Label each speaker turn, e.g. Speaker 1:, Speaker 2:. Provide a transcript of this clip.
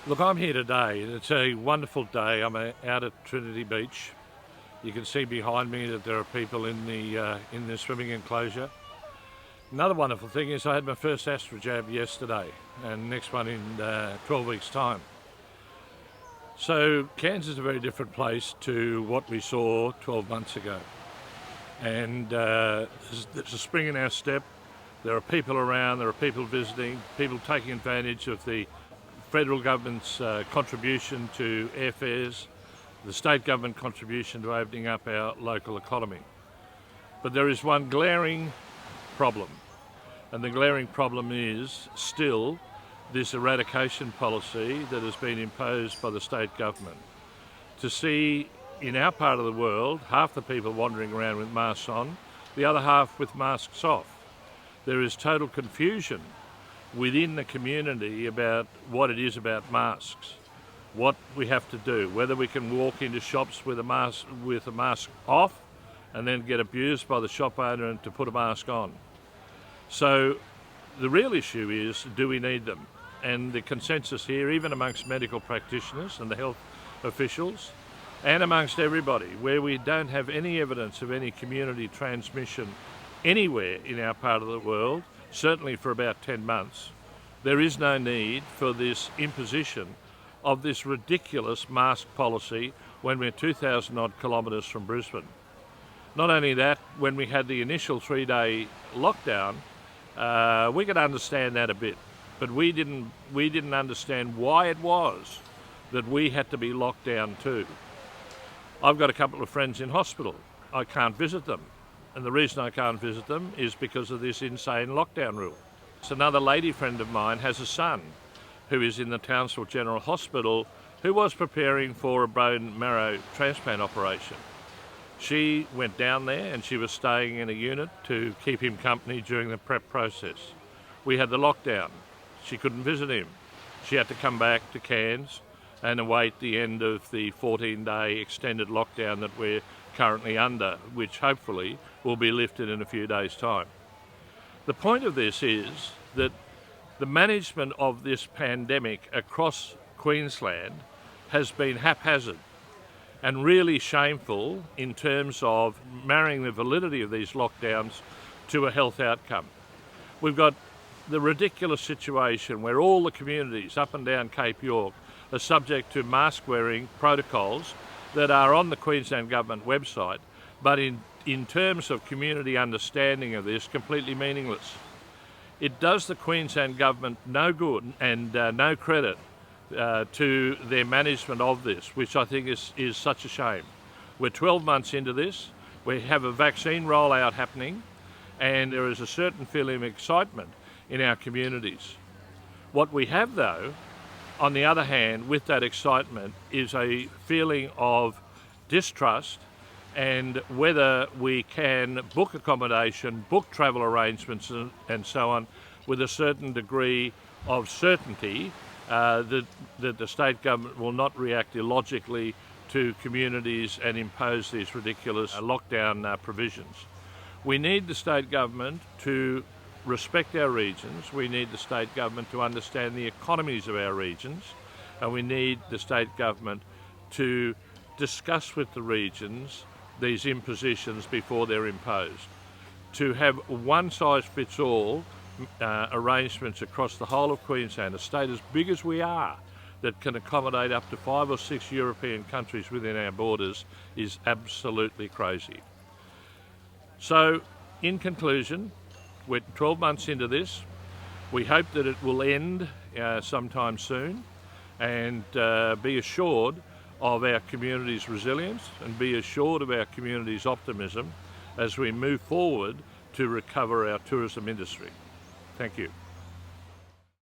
Speaker 1: Look, I'm here today and it's a wonderful day. I'm out at Trinity Beach. You can see behind me that there are people in the swimming enclosure. Another wonderful thing is I had my first Astra jab yesterday and next one in 12 weeks' time. So Cairns is a very different place to what we saw 12 months ago. And there's a spring in our step. There are people around, there are people visiting, people taking advantage of the federal government's contribution to airfares, the state government contribution to opening up our local economy. But there is one glaring problem, and the glaring problem is still this eradication policy that has been imposed by the state government. To see in our part of the world, half the people wandering around with masks on, the other half with masks off. There is total confusion within the community about what it is about masks, what we have to do, whether we can walk into shops with a mask off and then get abused by the shop owner and to put a mask on. So the real issue is, do we need them? And the consensus here, even amongst medical practitioners and the health officials, and amongst everybody, where we don't have any evidence of any community transmission anywhere in our part of the world, certainly for about 10 months, there is no need for this imposition of this ridiculous mask policy when we're 2,000 odd kilometres from Brisbane. Not only that, when we had the initial 3-day lockdown, we could understand that a bit, but we didn't understand why it was that we had to be locked down too. I've got a couple of friends in hospital. I can't visit them. And the reason I can't visit them is because of this insane lockdown rule. So another lady friend of mine has a son who is in the Townsville General Hospital who was preparing for a bone marrow transplant operation. She went down there and she was staying in a unit to keep him company during the prep process. We had the lockdown. She couldn't visit him. She had to come back to Cairns and await the end of the 14-day extended lockdown that we're currently under, which hopefully will be lifted in a few days' time. The point of this is that the management of this pandemic across Queensland has been haphazard and really shameful in terms of marrying the validity of these lockdowns to a health outcome. We've got the ridiculous situation where all the communities up and down Cape York are subject to mask wearing protocols that are on the Queensland Government website, but in terms of community understanding of this, completely meaningless. It does the Queensland Government no good and no credit to their management of this, which I think is such a shame. We're 12 months into this, we have a vaccine rollout happening, and there is a certain feeling of excitement in our communities. What we have though, on the other hand, with that excitement, is a feeling of distrust and whether we can book accommodation, book travel arrangements and so on with a certain degree of certainty that the state government will not react illogically to communities and impose these ridiculous lockdown provisions. We need the state government to respect our regions, we need the state government to understand the economies of our regions, and we need the state government to discuss with the regions these impositions before they're imposed. To have one-size-fits-all arrangements across the whole of Queensland, a state as big as we are, that can accommodate up to 5 or 6 European countries within our borders, is absolutely crazy. So, in conclusion, we're 12 months into this. We hope that it will end sometime soon, and be assured of our community's resilience and be assured of our community's optimism as we move forward to recover our tourism industry. Thank you.